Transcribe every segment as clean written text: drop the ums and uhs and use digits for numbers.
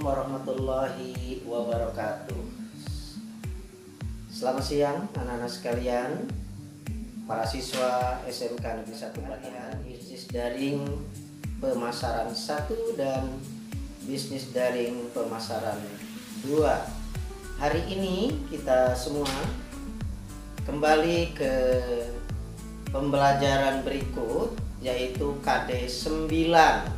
Assalamualaikum warahmatullahi wabarakatuh. Selamat siang anak-anak sekalian, para siswa SMK Negeri 1 Pelatihan Bisnis Daring Pemasaran 1 dan Bisnis Daring Pemasaran 2. Hari ini kita semua kembali ke pembelajaran berikut, yaitu KD 9.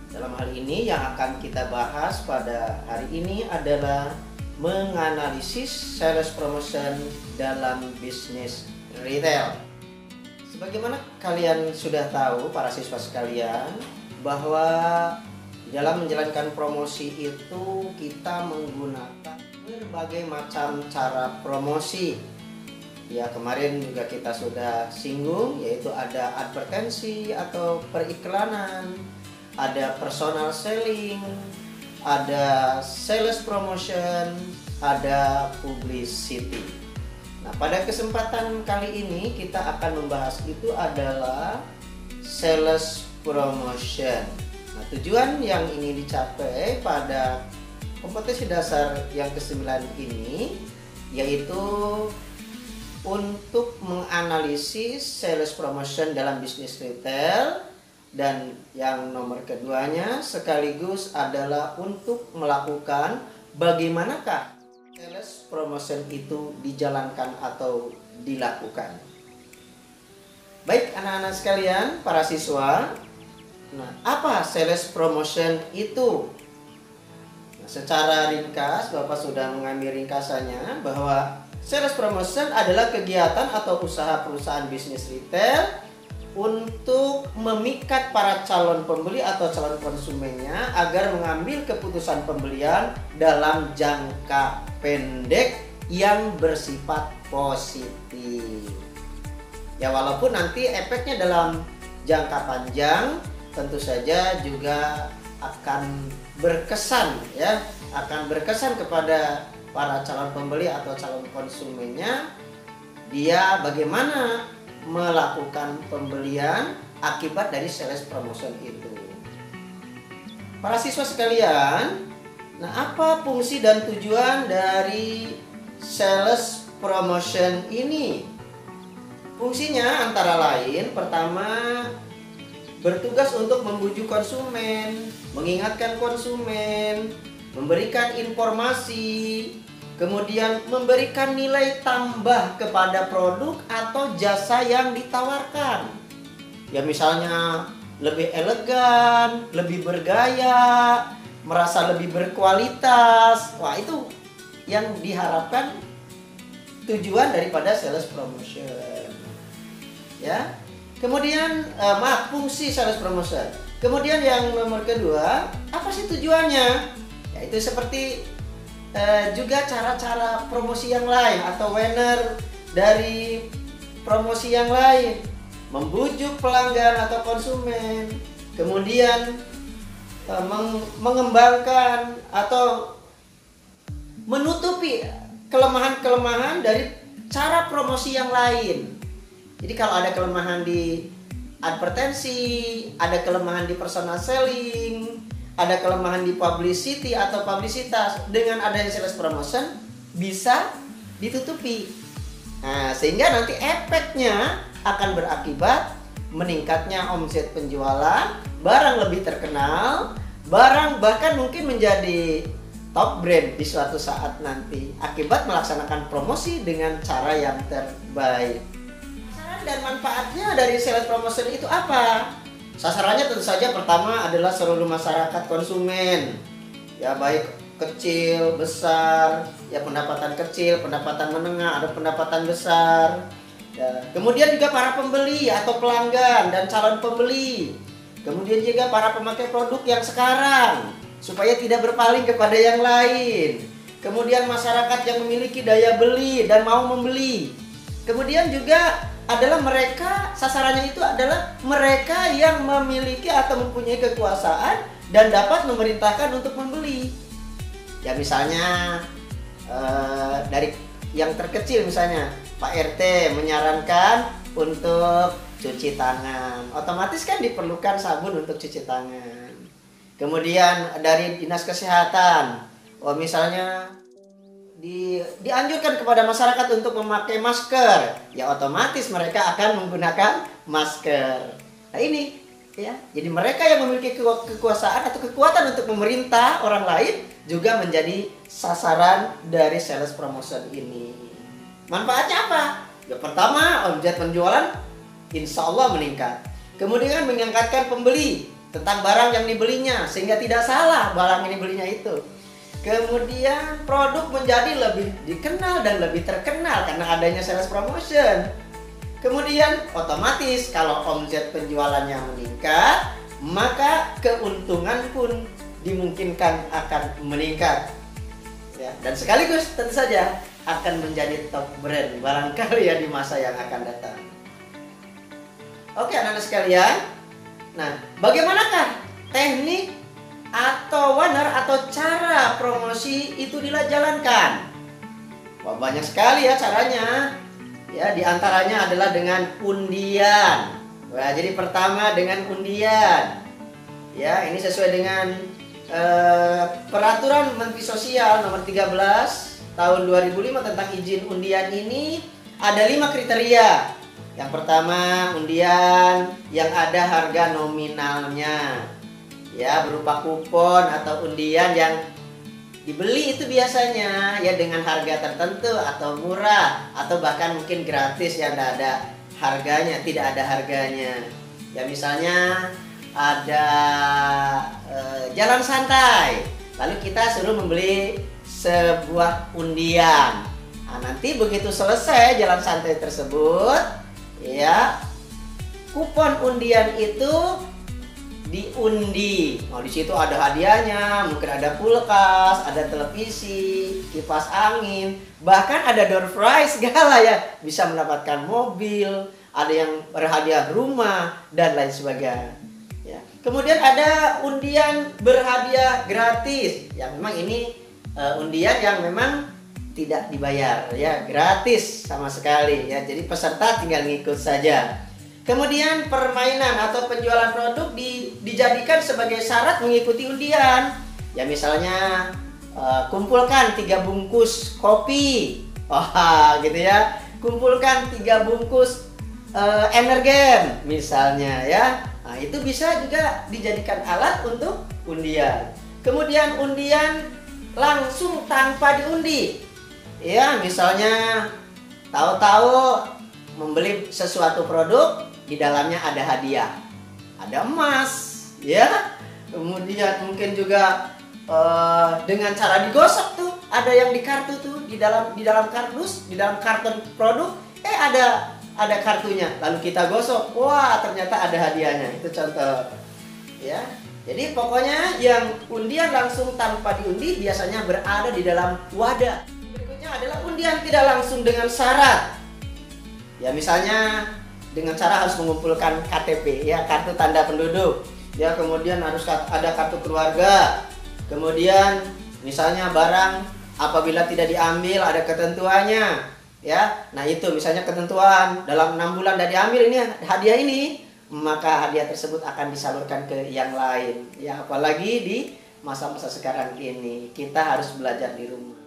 Dalam hal ini yang akan kita bahas pada hari ini adalah menganalisis sales promotion dalam bisnis retail. Sebagaimana kalian sudah tahu para siswa sekalian, bahwa dalam menjalankan promosi itu kita menggunakan berbagai macam cara promosi. Ya, kemarin juga kita sudah singgung, yaitu ada advertensi atau periklanan, ada personal selling, ada sales promotion, ada publicity. Nah, pada kesempatan kali ini kita akan membahas itu adalah sales promotion. Nah, tujuan yang ingin dicapai pada kompetensi dasar yang ke-9 ini yaitu untuk menganalisis sales promotion dalam bisnis retail, dan yang nomor keduanya sekaligus adalah untuk melakukan bagaimanakah sales promotion itu dijalankan atau dilakukan. Baik anak-anak sekalian, para siswa, nah apa sales promotion itu? Nah, secara ringkas Bapak sudah mengambil ringkasannya bahwa sales promotion adalah kegiatan atau usaha perusahaan bisnis retail untuk memikat para calon pembeli atau calon konsumennya agar mengambil keputusan pembelian dalam jangka pendek yang bersifat positif. Ya, walaupun nanti efeknya dalam jangka panjang tentu saja juga akan berkesan, ya, akan berkesan kepada para calon pembeli atau calon konsumennya, dia bagaimana melakukan pembelian akibat dari sales promotion itu. Para siswa sekalian, nah apa fungsi dan tujuan dari sales promotion ini? Fungsinya antara lain, pertama, bertugas untuk membujuk konsumen, mengingatkan konsumen, memberikan informasi, kemudian memberikan nilai tambah kepada produk atau jasa yang ditawarkan. Ya, misalnya lebih elegan, lebih bergaya, merasa lebih berkualitas. Wah, itu yang diharapkan tujuan daripada sales promotion. Ya. Kemudian fungsi sales promotion. Kemudian yang nomor kedua, apa sih tujuannya? Yaitu seperti juga cara-cara promosi yang lain atau webinar dari promosi yang lain, membujuk pelanggan atau konsumen, kemudian mengembangkan atau menutupi kelemahan-kelemahan dari cara promosi yang lain. Jadi kalau ada kelemahan di advertensi, ada kelemahan di personal selling, ada kelemahan di publicity atau publisitas, dengan adanya sales promotion bisa ditutupi. Nah, sehingga nanti efeknya akan berakibat meningkatnya omset penjualan, barang lebih terkenal, barang bahkan mungkin menjadi top brand di suatu saat nanti akibat melaksanakan promosi dengan cara yang terbaik. Saran dan manfaatnya dari sales promotion itu apa? Sasarannya tentu saja pertama adalah seluruh masyarakat konsumen, ya, baik kecil, besar, ya, pendapatan kecil, pendapatan menengah, ada pendapatan besar, ya. Kemudian juga para pembeli atau pelanggan dan calon pembeli, kemudian juga para pemakai produk yang sekarang supaya tidak berpaling kepada yang lain, kemudian masyarakat yang memiliki daya beli dan mau membeli, kemudian juga adalah mereka, sasarannya itu adalah mereka yang memiliki atau mempunyai kekuasaan dan dapat memerintahkan untuk membeli. Ya, misalnya dari yang terkecil, misalnya Pak RT menyarankan untuk cuci tangan, otomatis kan diperlukan sabun untuk cuci tangan. Kemudian dari dinas kesehatan, misalnya dianjurkan kepada masyarakat untuk memakai masker, ya otomatis mereka akan menggunakan masker. Nah ini, ya, jadi mereka yang memiliki kekuasaan atau kekuatan untuk memerintah orang lain juga menjadi sasaran dari sales promotion ini. Manfaatnya apa? Ya pertama, omset penjualan insya Allah meningkat. Kemudian mengangkatkan pembeli tentang barang yang dibelinya sehingga tidak salah barang yang dibelinya itu. Kemudian produk menjadi lebih dikenal dan lebih terkenal karena adanya sales promotion. Kemudian otomatis kalau omset penjualannya meningkat, maka keuntungan pun dimungkinkan akan meningkat. Ya, dan sekaligus tentu saja akan menjadi top brand barangkali ya di masa yang akan datang. Oke anak-anak sekalian. Nah, bagaimanakah teknik atau manner atau cara promosi itu dijalankan? Wah, banyak sekali ya caranya. Ya, diantaranya adalah dengan undian. Wah, jadi pertama dengan undian. Ya, ini sesuai dengan Peraturan Menteri Sosial Nomor 13 Tahun 2005 tentang izin undian ini ada 5 kriteria. Yang pertama, undian yang ada harga nominalnya, ya berupa kupon atau undian yang dibeli itu biasanya ya dengan harga tertentu atau murah atau bahkan mungkin gratis yang tidak ada harganya, tidak ada harganya. Ya misalnya ada jalan santai, lalu kita suruh membeli sebuah undian. Nah, nanti begitu selesai jalan santai tersebut, ya kupon undian itu diundi. Oh, di situ ada hadiahnya, mungkin ada kulkas, ada televisi, kipas angin, bahkan ada door prize segala ya, bisa mendapatkan mobil, ada yang berhadiah rumah dan lain sebagainya. Ya. Kemudian ada undian berhadiah gratis. Ya memang ini undian yang memang tidak dibayar, ya gratis sama sekali ya. Jadi peserta tinggal ngikut saja. Kemudian permainan atau penjualan produk dijadikan sebagai syarat mengikuti undian. Ya misalnya kumpulkan 3 bungkus kopi, gitu ya. Kumpulkan 3 bungkus energen misalnya ya. Nah itu bisa juga dijadikan alat untuk undian. Kemudian undian langsung tanpa diundi. Ya, misalnya tahu-tahu membeli sesuatu produk, di dalamnya ada hadiah, ada emas, ya. Kemudian mungkin juga dengan cara digosok tuh, ada yang di kartu tuh di dalam kardus, di dalam karton produk, ada kartunya, lalu kita gosok, wah ternyata ada hadiahnya. Itu contoh, ya. Jadi pokoknya yang undian langsung tanpa diundi biasanya berada di dalam wadah. Adalah undian tidak langsung dengan syarat. Ya misalnya dengan cara harus mengumpulkan KTP ya, kartu tanda penduduk. Ya kemudian harus ada kartu keluarga. Kemudian misalnya barang apabila tidak diambil ada ketentuannya. Ya. Nah itu misalnya ketentuan dalam 6 bulan tidak diambil ini hadiah ini, maka hadiah tersebut akan disalurkan ke yang lain. Ya apalagi di masa-masa sekarang ini kita harus belajar di rumah.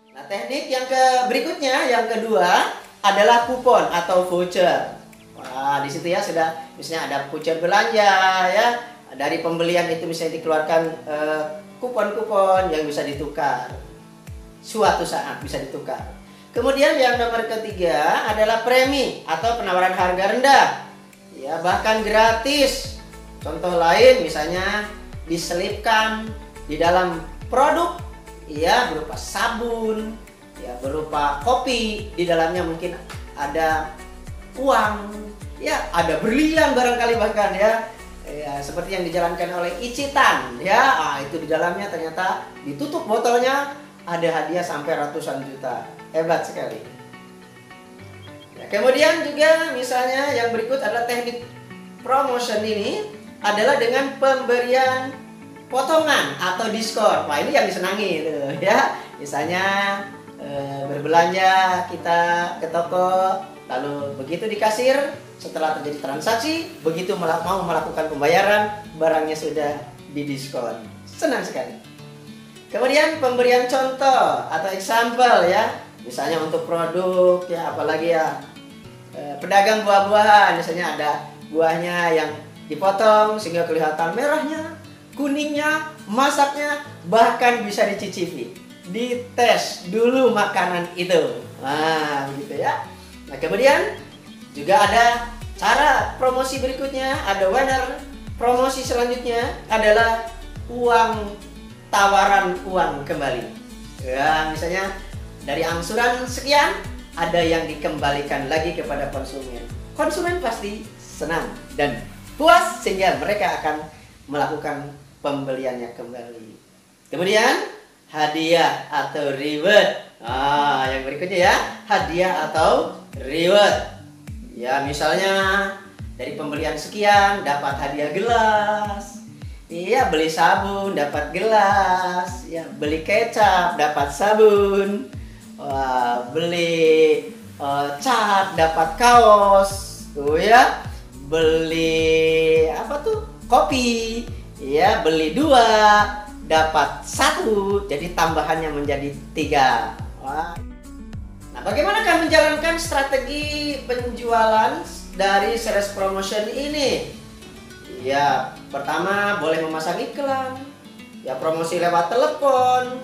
Nah, teknik yang berikutnya, yang kedua adalah kupon atau voucher. Wah, di situ ya sudah misalnya ada voucher belanja ya. Dari pembelian itu bisa dikeluarkan kupon-kupon yang bisa ditukar. Suatu saat bisa ditukar. Kemudian yang nomor ketiga adalah premi atau penawaran harga rendah. Ya, bahkan gratis. Contoh lain misalnya diselipkan di dalam produk ya berupa sabun, ya berupa kopi, di dalamnya mungkin ada uang, ya ada berlian barangkali bahkan ya, seperti yang dijalankan oleh Icitan ya. Itu di dalamnya ternyata ditutup botolnya ada hadiah sampai ratusan juta, hebat sekali. Ya, kemudian juga misalnya yang berikut adalah teknik promotion ini adalah dengan pemberian potongan atau diskon. Wah ini yang disenangi itu ya. Misalnya berbelanja kita ke toko, lalu begitu di kasir setelah terjadi transaksi, begitu mau melakukan pembayaran barangnya sudah didiskon. Senang sekali. Kemudian pemberian contoh atau example ya. Misalnya untuk produk ya, apalagi ya pedagang buah-buahan, misalnya ada buahnya yang dipotong sehingga kelihatan merahnya, kuningnya, masaknya, bahkan bisa dicicipi. Dites dulu makanan itu. Nah, begitu ya. Nah, kemudian juga ada cara promosi berikutnya, ada winner. Promosi selanjutnya adalah uang tawaran uang kembali. Ya, misalnya dari angsuran sekian, ada yang dikembalikan lagi kepada konsumen. Konsumen pasti senang dan puas sehingga mereka akan melakukan pembeliannya kembali. Kemudian hadiah atau reward. Yang berikutnya ya, hadiah atau reward. Ya, misalnya dari pembelian sekian dapat hadiah gelas. Iya, beli sabun dapat gelas. Ya, beli kecap dapat sabun. Wah, beli cat dapat kaos. Tuh ya. Beli apa tuh? Kopi. Ya, beli 2 dapat 1. Jadi tambahannya menjadi 3. Wah. Nah, bagaimanakah menjalankan strategi penjualan dari sales promotion ini? Ya, pertama boleh memasang iklan, ya promosi lewat telepon,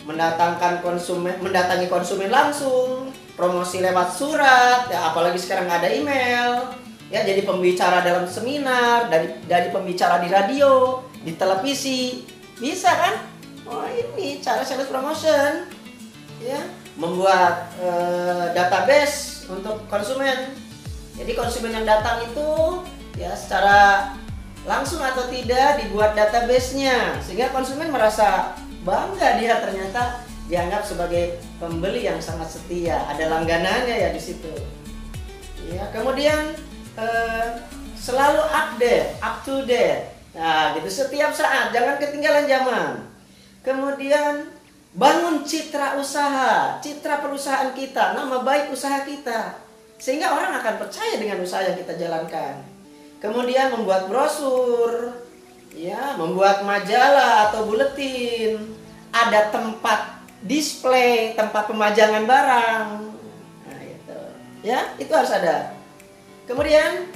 mendatangi konsumen langsung, promosi lewat surat, ya apalagi sekarang ada email, ya jadi pembicara dalam seminar, dari pembicara di radio, di televisi, bisa kan? Oh, ini cara sales promotion, ya membuat database untuk konsumen. Jadi konsumen yang datang itu ya secara langsung atau tidak dibuat database-nya sehingga konsumen merasa bangga, dia ternyata dianggap sebagai pembeli yang sangat setia, ada langganannya ya di situ. Ya, kemudian selalu update, up to date. Nah, gitu setiap saat, jangan ketinggalan zaman. Kemudian bangun citra usaha, citra perusahaan kita, nama baik usaha kita, sehingga orang akan percaya dengan usaha yang kita jalankan. Kemudian membuat brosur, ya, membuat majalah atau buletin, ada tempat display, tempat pemajangan barang. Nah, itu. Ya, itu harus ada. Kemudian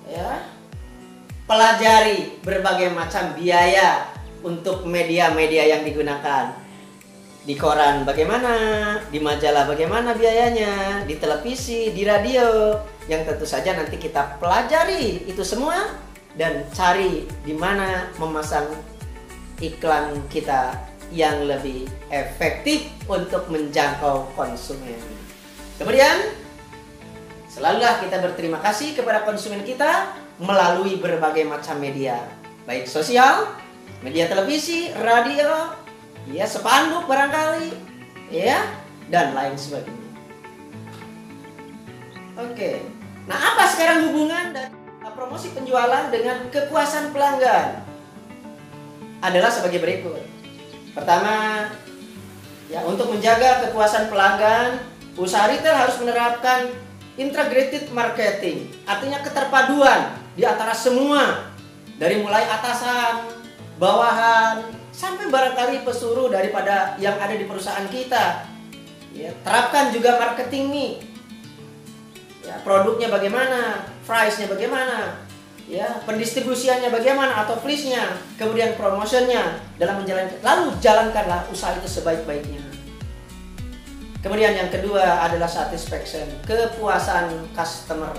ya, pelajari berbagai macam biaya untuk media-media yang digunakan. Di koran bagaimana, di majalah bagaimana biayanya, di televisi, di radio, yang tentu saja nanti kita pelajari itu semua dan cari di mana memasang iklan kita yang lebih efektif untuk menjangkau konsumen. Kemudian selalulah kita berterima kasih kepada konsumen kita melalui berbagai macam media, baik sosial, media televisi, radio, ya spanduk barangkali, ya, dan lain sebagainya. Oke, nah apa sekarang hubungan dari promosi penjualan dengan kepuasan pelanggan? Adalah sebagai berikut. Pertama, ya untuk menjaga kepuasan pelanggan, usaha retail harus menerapkan integrated marketing, artinya keterpaduan di antara semua, dari mulai atasan, bawahan, sampai barangkali pesuruh daripada yang ada di perusahaan kita. Ya, terapkan juga marketing nih. Ya, produknya bagaimana, price-nya bagaimana, ya, pendistribusiannya bagaimana atau flash-nya, kemudian promotionnya dalam menjalankan. Lalu jalankanlah usaha itu sebaik-baiknya. Kemudian yang kedua adalah satisfaction, kepuasan customer.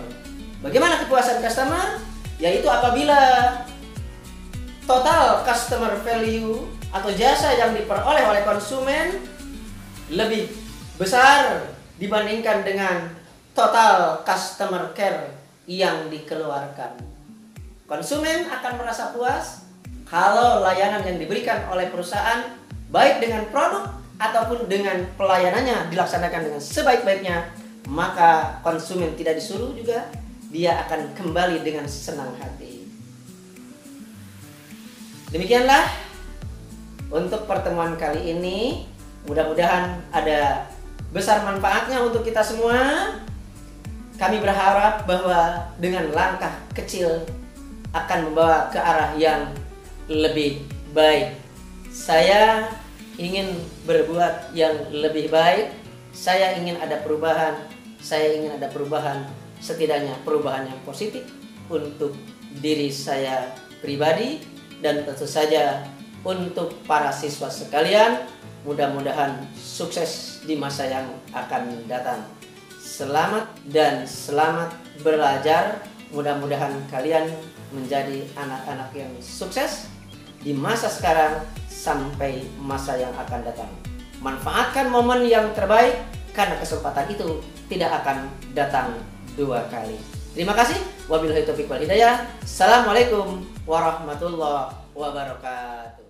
Bagaimana kepuasan customer? Yaitu apabila total customer value atau jasa yang diperoleh oleh konsumen lebih besar dibandingkan dengan total customer care yang dikeluarkan. Konsumen akan merasa puas kalau layanan yang diberikan oleh perusahaan baik dengan produk ataupun dengan pelayanannya dilaksanakan dengan sebaik-baiknya, maka konsumen tidak disuruh juga, dia akan kembali dengan senang hati. Demikianlah untuk pertemuan kali ini. Mudah-mudahan ada besar manfaatnya untuk kita semua. Kami berharap bahwa dengan langkah kecil akan membawa ke arah yang lebih baik. Saya ingin berbuat yang lebih baik. Saya ingin ada perubahan. Saya ingin ada perubahan, setidaknya perubahan yang positif untuk diri saya pribadi dan tentu saja untuk para siswa sekalian. Mudah-mudahan sukses di masa yang akan datang. Selamat dan selamat belajar. Mudah-mudahan kalian menjadi anak-anak yang sukses di masa sekarang sampai masa yang akan datang. Manfaatkan momen yang terbaik karena kesempatan itu tidak akan datang dua kali. Terima kasih. Wabillahi taufiq wal hidayah. Assalamualaikum warahmatullahi wabarakatuh.